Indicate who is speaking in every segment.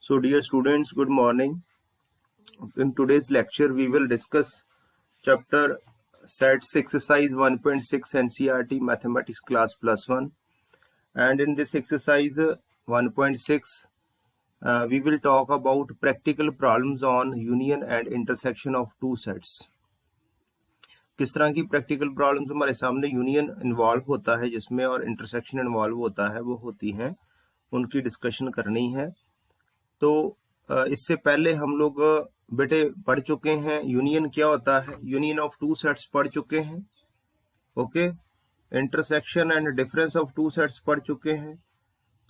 Speaker 1: So dear students, good morning. In today's lecture, we will discuss chapter sets exercise 1.6 NCERT Mathematics Class Plus 1. And in this exercise 1.6, we will talk about practical problems on union and intersection of two sets. किस तरह की practical problems हमारे सामने union involve होता है जिसमें और intersection involve होता है वो होती हैं, उनकी डिस्कशन करनी है। तो इससे पहले हम लोग बेटे पढ़ चुके हैं यूनियन क्या होता है, यूनियन ऑफ टू सेट्स पढ़ चुके हैं। Okay, intersection and difference of two sets पढ़ चुके हैं।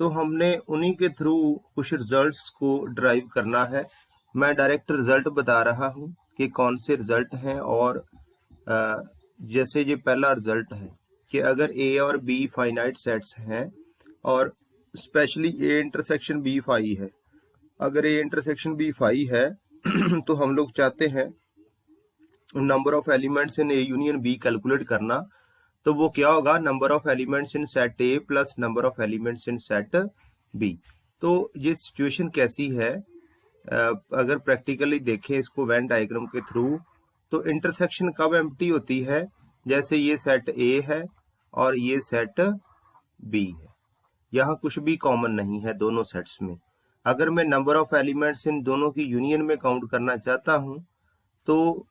Speaker 1: तो हमने उन्हीं के थ्रू कुछ रिजल्ट्स को ड्राइव करना है। मैं डायरेक्ट रिजल्ट बता रहा हूं कि कौन से रिजल्ट हैं। और जैसे ये पहला रिजल्ट है कि अगर ए और बी फाइनाइट सेट्स हैं और specially A intersection B phi है, अगर ए इंटरसेक्शन बी फाई है तो हम लोग चाहते हैं number of elements in A union B calculate करना। तो वो क्या होगा, number of elements in set A plus number of elements in set B. तो ये सिचुएशन कैसी है, अगर प्रैक्टिकली देखें इसको वेन डायग्राम के थ्रू, तो इंटरसेक्शन कब एम्प्टी होती है, जैसे ये सेट ए है और ये सेट बी है, यहाँ कुछ भी कॉमन नहीं है दोनों सेट्स में। अगर मैं नंबर ऑफ एलिमेंट्स इन दोनों की यूनियन में काउंट करना चाहता हूं तो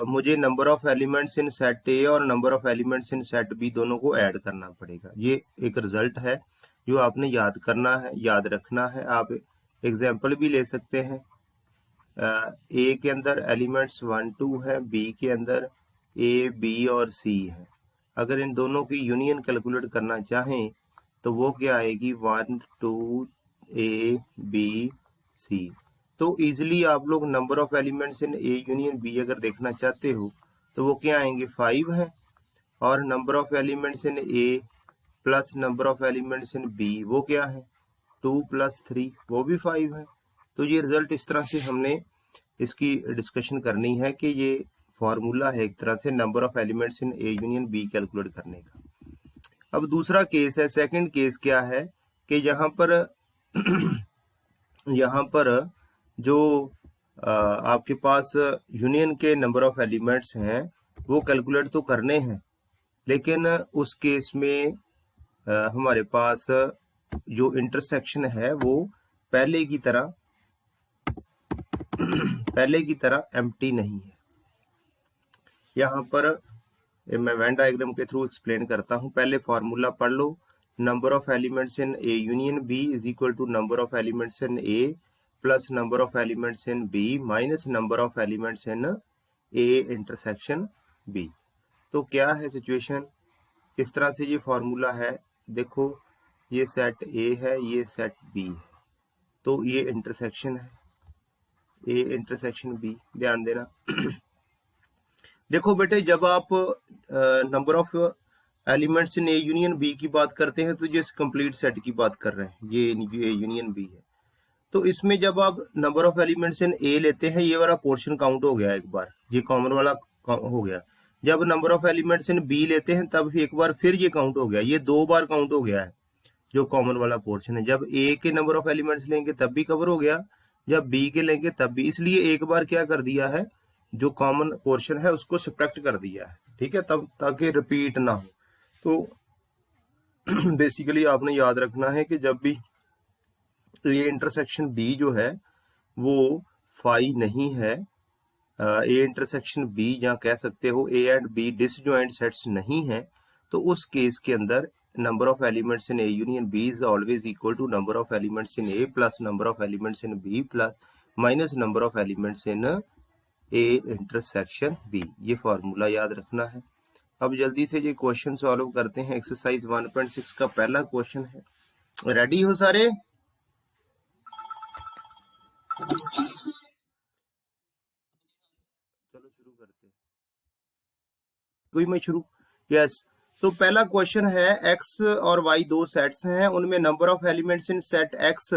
Speaker 1: मुझे number of elements in set A और number of elements in set B दोनों को ऐड करना पड़ेगा। ये एक रिजल्ट है जो आपने याद करना है, याद रखना है। आप एग्जाम्पल भी ले सकते हैं। ए के अंदर एलिमेंट्स 1 2 है, बी के अंदर ए बी और सी है। अगर इन दोनों की यूनियन कैलकुलेट करना चाहें तो वो क्या आएगी, 1 2 ए बी सी। तो इजिली आप लोग number of elements in A union B अगर देखना चाहते हो तो वो क्या आएंगे, 5 है। और number of elements in A plus number of elements in B वो क्या है, 2 + 3 वो भी 5 है। तो ये रिजल्ट इस तरह से हमने इसकी डिस्कशन करनी है कि ये फॉर्मूला है एक तरह से number of elements in A union B calculate करने का। अब दूसरा केस है, सेकंड केस क्या है कि यहाँ पर जो आपके पास यूनियन के नंबर ऑफ एलिमेंट्स हैं वो कैलकुलेट तो करने हैं, लेकिन उस केस में हमारे पास जो इंटरसेक्शन है वो पहले की तरह एम्प्टी नहीं है। यहाँ पर मैं वेन डायग्राम के थ्रू एक्सप्लेन करता हूँ। पहले फॉर्मूला पढ़ लो, number of elements in A union B is equal to number of elements in A plus number of elements in B minus number of elements in A intersection B. तो क्या है situation, किस तरह से ये formula है, देखो ये सेट ए है, ये सेट बी है, तो ये इंटरसेक्शन है ए इंटरसेक्शन बी, ध्यान देना। देखो बेटे, जब आप number of elements in A union B की बात करते हैं तो ये कंप्लीट सेट की बात कर रहे हैं, ये यूनियन बी है। तो इसमें जब आप नंबर ऑफ एलिमेंट्स इन ए लेते हैं, ये वाला पोर्शन काउंट हो गया एक बार, ये कॉमन वाला हो गया। जब number of elements in B लेते हैं तब एक बार फिर ये काउंट हो गया, ये 2 बार काउंट हो गया है जो कॉमन वाला पोर्शन है। जब ए के नंबर ऑफ एलिमेंट्स लेंगे तब भी कवर हो गया, जब बी के लेंगे तब भी। इसलिए एक बार क्या कर दिया है, जो कॉमन पोर्शन है उसको सब्ट्रैक्ट कर दिया है, ठीक है, तब ताकि रिपीट ना हो। तो बेसिकली आपने याद रखना है कि जब भी ये इंटरसेक्शन बी जो है वो फाई नहीं है, ए इंटरसेक्शन बी या कह सकते हो A and B disjoint sets नहीं है, तो उस केस के अंदर number of elements in A union B is always equal to number of elements in A plus number of elements in B plus minus number of elements in A intersection B. ये formula याद रखना है। अब जल्दी से ये question solve करते हैं। एक्सरसाइज 1.6 का पहला क्वेश्चन है, रेडी हो सारे? चलो शुरू करते हैं, कोई मैं शुरू, यस। तो पहला क्वेश्चन है, एक्स और वाई दो सेट्स हैं, उनमें number of elements in set X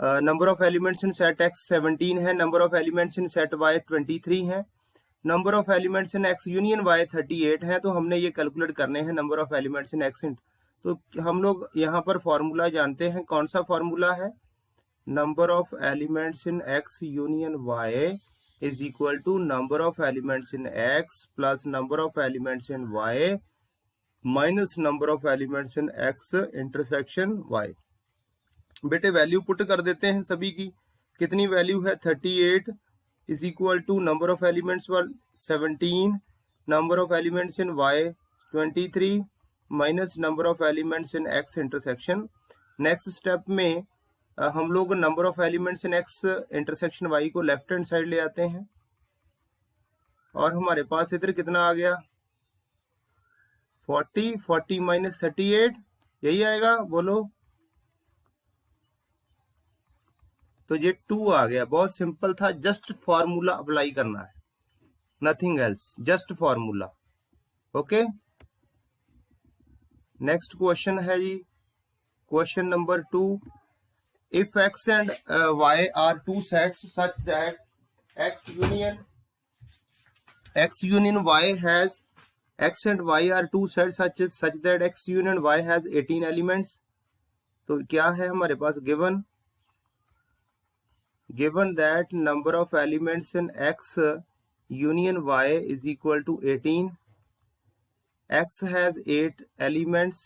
Speaker 1: number of elements in set X 17 है, number of elements in set Y 23 है, number of elements in X union Y 38 है। तो हमने ये कैलकुलेट करने हैं number of elements in X. तो हम लोग यहाँ पर फॉर्मूला जानते हैं, कौन सा फॉर्मूला है, number of elements in X union Y is equal to number of elements in X plus number of elements in Y minus number of elements in X intersection Y। बेटे value put कर देते हैं सभी की। कितनी value है 38 is equal to number of elements 17, number of elements in Y 23 minus number of elements in X intersection. Next step में हम लोग number of elements in X intersection Y को लेफ्ट हैंड साइड ले आते हैं और हमारे पास इधर कितना आ गया 40 माइनस 38 यही आएगा, बोलो। तो ये 2 आ गया। बहुत सिंपल था, जस्ट फॉर्मूला अप्लाई करना है, nothing else, just formula. Okay, next question है जी question number 2। If X and Y are two sets such that X union Y has X and Y are two sets such that X union Y has 18 elements। तो क्या है हमारे पास given that number of elements in X union Y is equal to 18, X has 8 elements,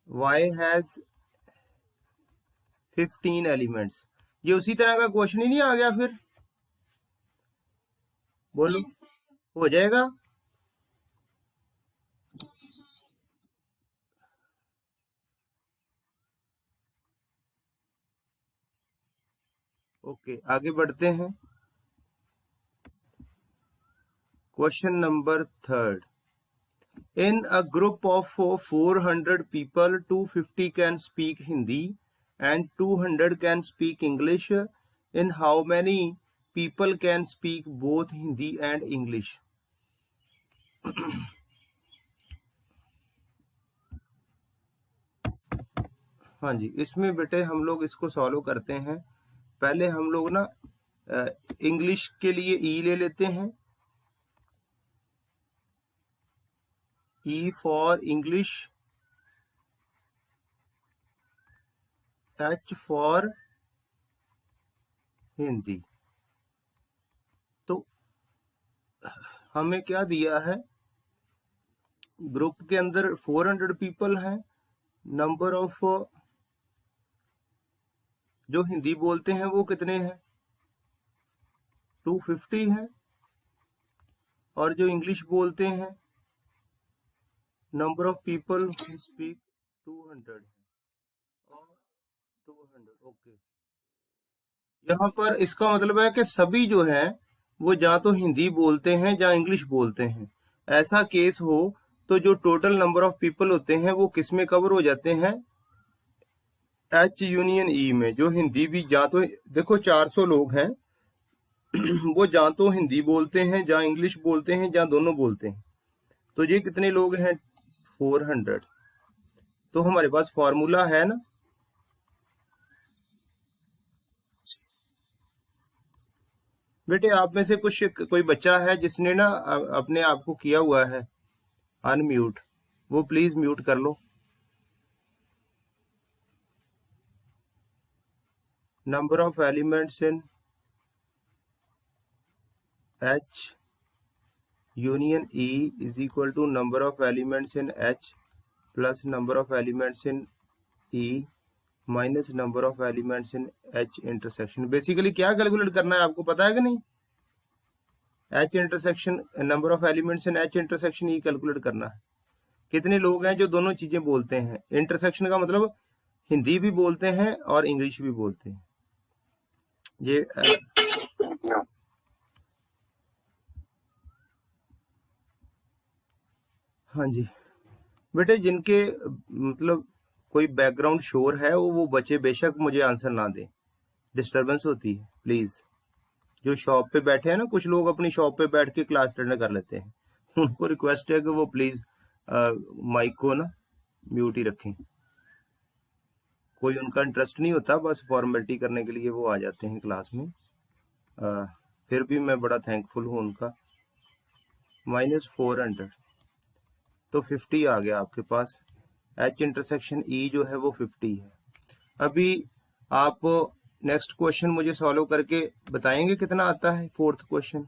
Speaker 1: Y has 15 elements। ये उसी तरह का question ही नहीं आ गया फिर, बोलो हो जाएगा। ओके, आगे बढ़ते हैं। Question number 3। In a group of 400 people, 250 can speak Hindi and 200 can speak English. In how many people can speak both Hindi and English? हाँ जी, इसमें बेटे हम लोग इसको सॉल्व करते हैं। पहले हम लोग ना इंग्लिश के लिए ई ले लेते हैं, E for English, H for Hindi. तो हमें क्या दिया है, ग्रुप के अंदर 400 पीपल हैं, नंबर ऑफ जो हिंदी बोलते हैं वो कितने हैं 250 हैं, और जो इंग्लिश बोलते हैं number of people who speak 200 है और 200। ओके, यहाँ पर इसका मतलब है कि सभी जो है वो या तो हिंदी बोलते हैं या इंग्लिश बोलते हैं। ऐसा केस हो तो जो टोटल नंबर ऑफ पीपल होते हैं वो किस में कवर हो जाते हैं, H यूनियन E में। जो हिंदी भी या तो देखो 400 लोग हैं वो या तो हिंदी बोलते हैं या इंग्लिश बोलते हैं या दोनों बोलते हैं। तो ये कितने लोग हैं 400। तो हमारे पास फॉर्मूला है ना, बेटे आप में से कुछ कोई बच्चा है जिसने ना अपने आप को किया हुआ है अनम्यूट, वो प्लीज म्यूट कर लो। Number of elements in H union E is equal to number of elements in H plus number of elements in E minus number of elements in H intersection. Basically क्या calculate करना है आपको पता है कि नहीं, H intersection number of elements in H intersection E calculate करना है। कितने लोग हैं जो दोनों चीजें बोलते हैं, इंटरसेक्शन का मतलब हिंदी भी बोलते हैं और इंग्लिश भी बोलते हैं। ये हाँ जी बेटे, जिनके मतलब कोई बैकग्राउंड शोर है वो बच्चे बेशक मुझे आंसर ना दें, डिस्टरबेंस होती है प्लीज। जो शॉप पे बैठे हैं ना, कुछ लोग अपनी शॉप पे बैठ के क्लास अटेंड कर लेते हैं, उनको रिक्वेस्ट है कि वो प्लीज माइक को ना म्यूट ही रखें। कोई उनका इंटरेस्ट नहीं होता, बस फॉर्मेलिटी करने के लिए वो आ जाते हैं क्लास में। फिर भी मैं बड़ा थैंकफुल हूँ उनका। -400 तो 50 आ गया आपके पास। H इंटरसेक्शन E जो है वो 50 है। अभी आप नेक्स्ट क्वेश्चन मुझे सॉल्व करके बताएंगे कितना आता है, फोर्थ क्वेश्चन।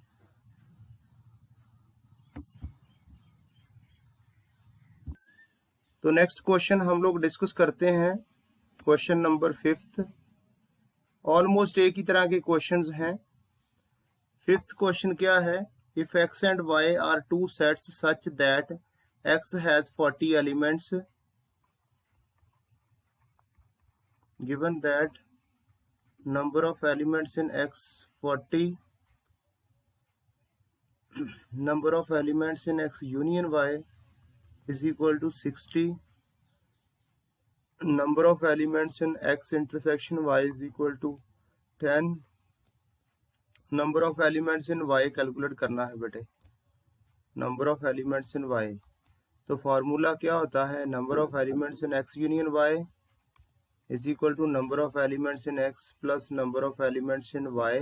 Speaker 1: तो नेक्स्ट क्वेश्चन हम लोग डिस्कस करते हैं, क्वेश्चन नंबर 5। ऑलमोस्ट एक ही तरह के क्वेश्चंस हैं। 5th क्वेश्चन क्या है? If x and y are two sets such that x has 40 elements, given that number of elements in x 40, number of elements in x union y is equal to 60, number of elements in x intersection y is equal to 10, number of elements in y calculate करना है बेटे, number of elements in y। तो formula क्या होता है? number of elements in x union y is equal to number of elements in x plus number of elements in y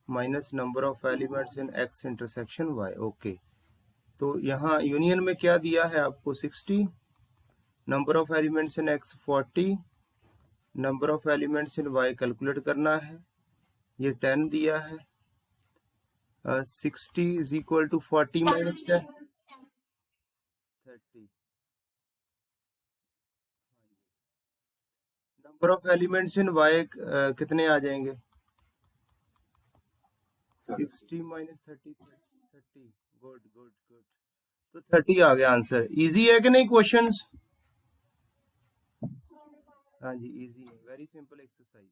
Speaker 1: minus number of elements in x intersection y। Okay, तो यहाँ union में क्या दिया है आपको? 60, number of elements in x 40, number of elements in y calculate करना है, ये 10 दिया है। 60 is equal to 40 minus 10, 30। Number of elements in y कितने आ जाएंगे? 60 माइनस 30, 30। गुड गुड गुड, तो 30 आ गया आंसर। इजी है कि नहीं क्वेश्चंस? हाँ जी, इजी है, वेरी सिंपल एक्सरसाइज।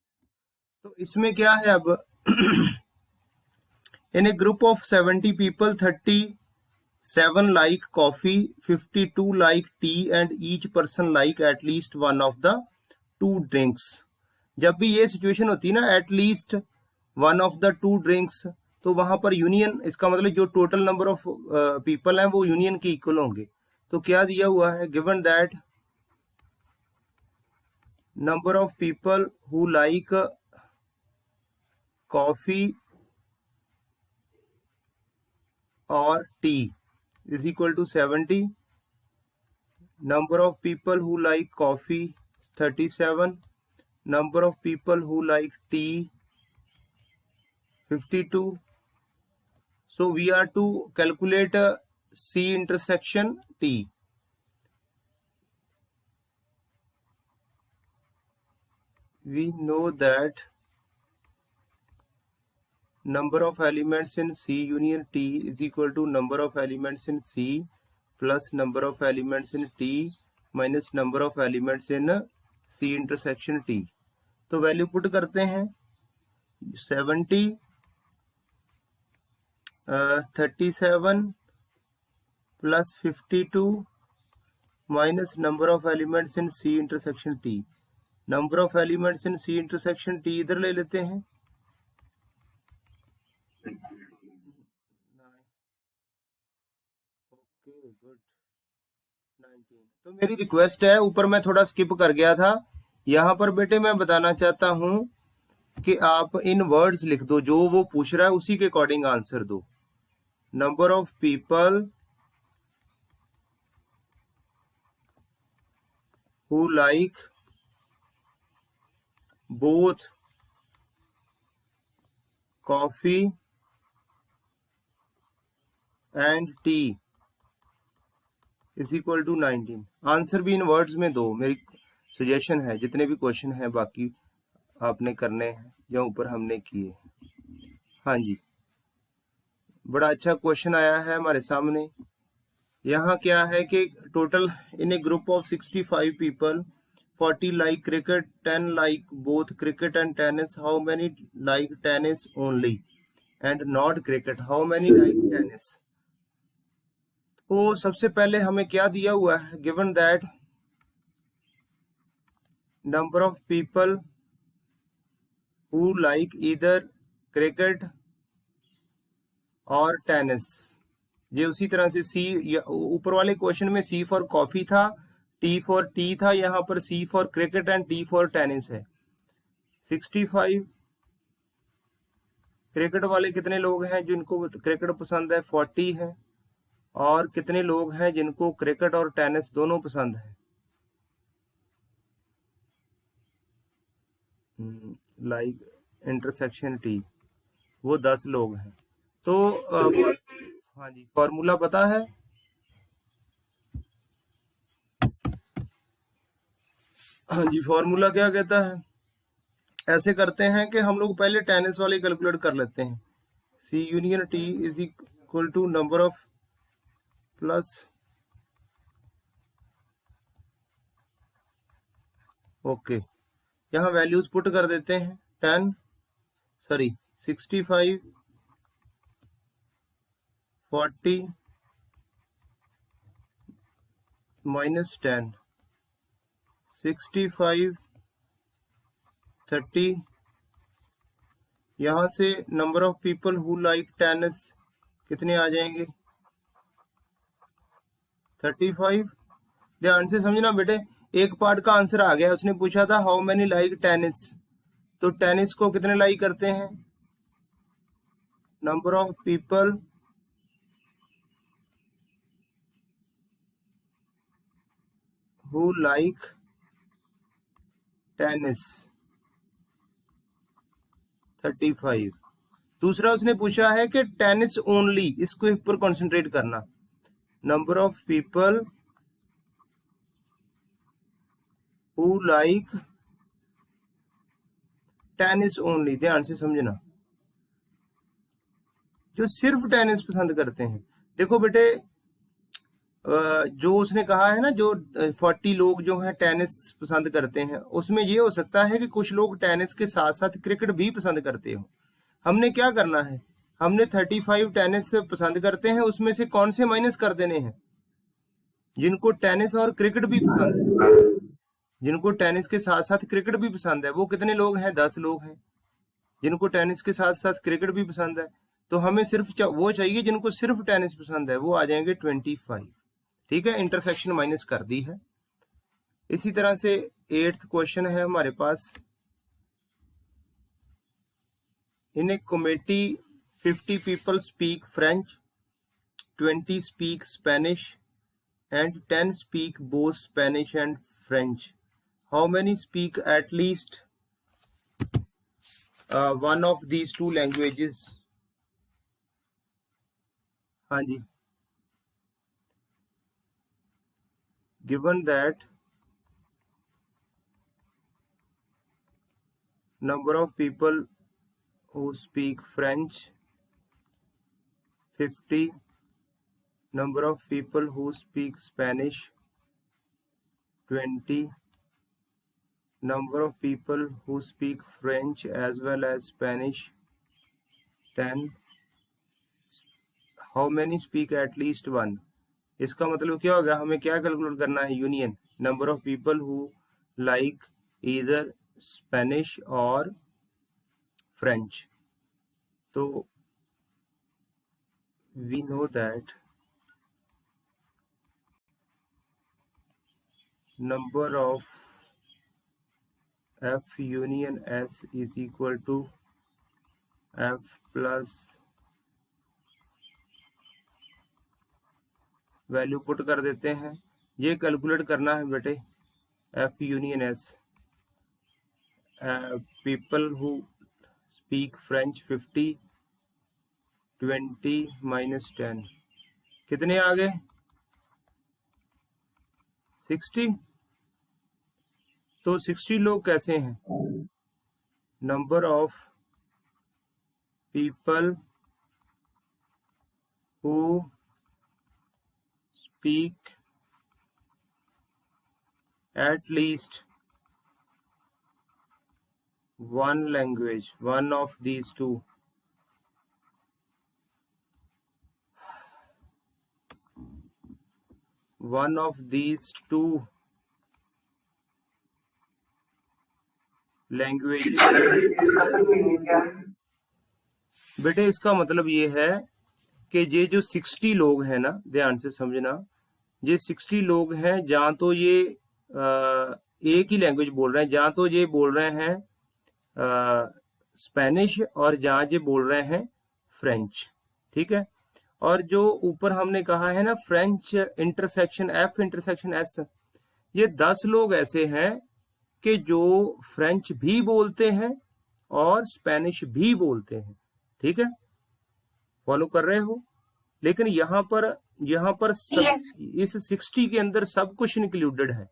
Speaker 1: तो इसमें क्या है अब? In a group of 70 people 37 like coffee, 52 like tea and each person like at least one of the two drinks। जब भी ये सिचुएशन होती है ना, at least one of the two drinks, तो वहां पर यूनियन, इसका मतलब जो टोटल नंबर ऑफ पीपल हैं वो यूनियन के इक्वल होंगे। तो क्या दिया हुआ है? Given that number of people who like coffee और T is equal to 70, number of people who like coffee 37, number of people who like tea 52। so we are to calculate C intersection T। we know that number of elements in C union T is equal to number of elements in C plus number of elements in T minus number of elements in C intersection T। तो value put करते हैं, 70 37 plus 52 minus number of elements in C intersection T। Number of elements in C intersection T इधर ले लेते हैं, okay good, 19। तो मेरी request है, ऊपर मैं थोड़ा स्किप कर गया था, यहाँ पर बेटे मैं बताना चाहता हूं कि आप इन वर्ड्स लिख दो, जो वो पूछ रहा है उसी के अकॉर्डिंग आंसर दो। Number of people who like both coffee and tea is equal to 19। Answer भी इन वर्ड्स में दो, मेरी सजेशन है। जितने भी क्वेश्चन है बाकी आपने करने हैं जो ऊपर हमने किए। हाँ जी, बड़ा अच्छा क्वेश्चन आया है हमारे सामने। यहाँ क्या है कि total in a group of 65 people 40 like cricket, 10 like both cricket and tennis, how many like tennis only and not cricket, how many like tennis. तो सबसे पहले हमें क्या दिया हुआ है? Given that number of people who like either cricket और tennis. ये उसी तरह से सी, ऊपर वाले क्वेश्चन में सी फॉर कॉफी था, टी फॉर टी था, यहाँ पर सी for cricket and T for tennis है। 65 क्रिकेट वाले कितने लोग हैं जिनको क्रिकेट पसंद है? 40 है। और कितने लोग हैं जिनको क्रिकेट और टेनिस दोनों पसंद है? लाइक इंटरसेक्शन टी, वो 10 लोग हैं। तो हाँ जी, फॉर्मूला पता है? हाँ जी, फॉर्मूला क्या कहता है? ऐसे करते हैं कि हम लोग पहले टेनिस वाले कैलकुलेट कर लेते हैं। C union T is equal to number of plus, okay, यहाँ वैल्यूज पुट कर देते हैं। 65, 40 -10, 65, 30, यहाँ से number of people who like tennis कितने आ जाएंगे? 35। ध्यान से समझना बेटे, एक पार्ट का आंसर आ गया। उसने पूछा था हाउ मेनी लाइक टेनिस, तो टेनिस को कितने लाइक करते हैं? Number of people who like tennis 35। दूसरा उसने पूछा है कि टेनिस ओनली, इसको ऊपर कॉन्सेंट्रेट करना। Number of people who like tennis only, ध्यान से समझना, जो सिर्फ टेनिस पसंद करते हैं। देखो बेटे, जो उसने कहा है ना, जो 40 लोग जो हैं टेनिस पसंद करते हैं, उसमें ये हो सकता है कि कुछ लोग टेनिस के साथ साथ क्रिकेट भी पसंद करते हो। हमने क्या करना है, हमने 35 टेनिस पसंद करते हैं, उसमें से कौन से माइनस कर देने हैं? जिनको टेनिस और क्रिकेट भी पसंद है, जिनको टेनिस के साथ साथ क्रिकेट भी पसंद है, वो कितने लोग हैं? 10 लोग हैं। जिनको टेनिस के साथ साथ क्रिकेट भी पसंद है, तो हमें सिर्फ वो चाहिए जिनको सिर्फ टेनिस पसंद है, वो आ जाएंगे 25। ठीक है, इंटरसेक्शन माइनस कर दी है। इसी तरह से 8th क्वेश्चन है हमारे पास। In a committee 50 people speak French, 20 speak Spanish and 10 speak both Spanish and French. How many speak at least one of these two languages? हाँ जी, given that number of people who speak French 50, number of people who speak Spanish 20, number of people who speak French as well as Spanish 10, how many speak at least one? इसका मतलब क्या होगा, हमें क्या calculate करना है? Union, number of people who like either Spanish और French. तो we know that number of F union S is equal to F plus, value put कर देते हैं। ये कैलकुलेट करना है बेटे, F union S, people who speak French 50, 20 -10, कितने आ गए? 60। तो 60 लोग कैसे हैं? Number of people who speak at least one language, one of these two. One of these two languages. बेटे इसका मतलब ये है कि ये जो 60 लोग हैं ना, ध्यान से समझना, ये 60 लोग हैं, जहाँ तो ये एक ही लैंग्वेज बोल रहे हैं, जहाँ तो ये बोल रहे हैं स्पेनिश और जहाँ ये बोल रहे हैं फ्रेंच। ठीक है, और जो ऊपर हमने कहा है ना French intersection F intersection S, ये 10 लोग ऐसे हैं कि जो फ्रेंच भी बोलते हैं और स्पेनिश भी बोलते हैं। ठीक है, फॉलो कर रहे हो? लेकिन यहाँ पर सब
Speaker 2: Yes.
Speaker 1: इस 60 के अंदर सब कुछ इंक्लूडेड है।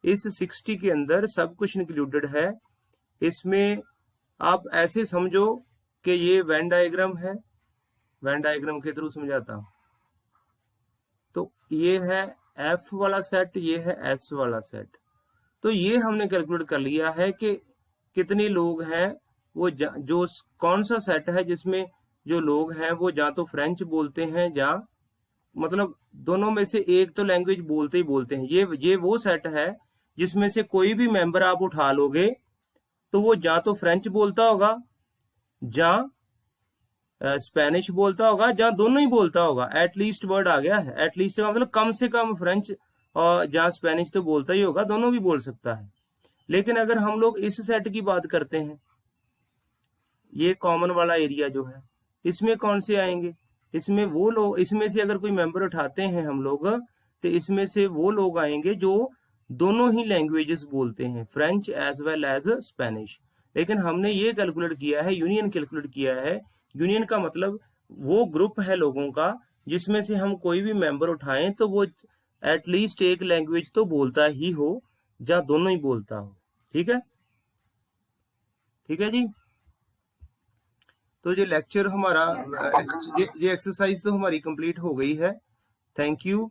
Speaker 1: इस 60 के अंदर सब कुछ इंक्लूडेड है। इसमें आप ऐसे समझो कि ये वेन डायग्राम है, वेन डायग्राम के थ्रू समझाता हूं। तो ये है एफ वाला सेट, ये है एस वाला सेट। तो ये हमने कैलकुलेट कर लिया है कि कितने लोग हैं, वो जो कौन सा सेट है जिसमें जो लोग हैं वो या तो फ्रेंच बोलते हैं या मतलब दोनों में से एक तो लैंग्वेज बोलते ही बोलते हैं। ये वो सेट है जिसमें से कोई भी मेंबर आप उठा लोगे तो वो या तो फ्रेंच बोलता होगा या स्पेनिश बोलता होगा या दोनों ही बोलता होगा। एटलीस्ट वर्ड आ गया है, एटलीस्ट का मतलब कम से कम फ्रेंच और या स्पेनिश तो बोलता ही होगा, दोनों भी बोल सकता है। लेकिन अगर हम लोग इस सेट की बात करते हैं, ये कॉमन वाला एरिया जो है, इसमें कौन से आएंगे? इसमें वो लोग, इसमें से अगर कोई मेंबर उठाते हैं हम लोग, तो इसमें से वो लोग आएंगे जो दोनों ही लैंग्वेजेस बोलते हैं, French as well as Spanish. लेकिन हमने ये कैलकुलेट किया है, यूनियन कैलकुलेट किया है। यूनियन का मतलब वो ग्रुप है लोगों का जिसमें से हम कोई भी मेंबर उठाएं तो वो एटलीस्ट एक लैंग्वेज तो बोलता ही हो या दोनों ही बोलता हो। ठीक है, ठीक है जी। तो ये लेक्चर हमारा, ये एक्सरसाइज तो हमारी कंप्लीट हो गई है। Thank you.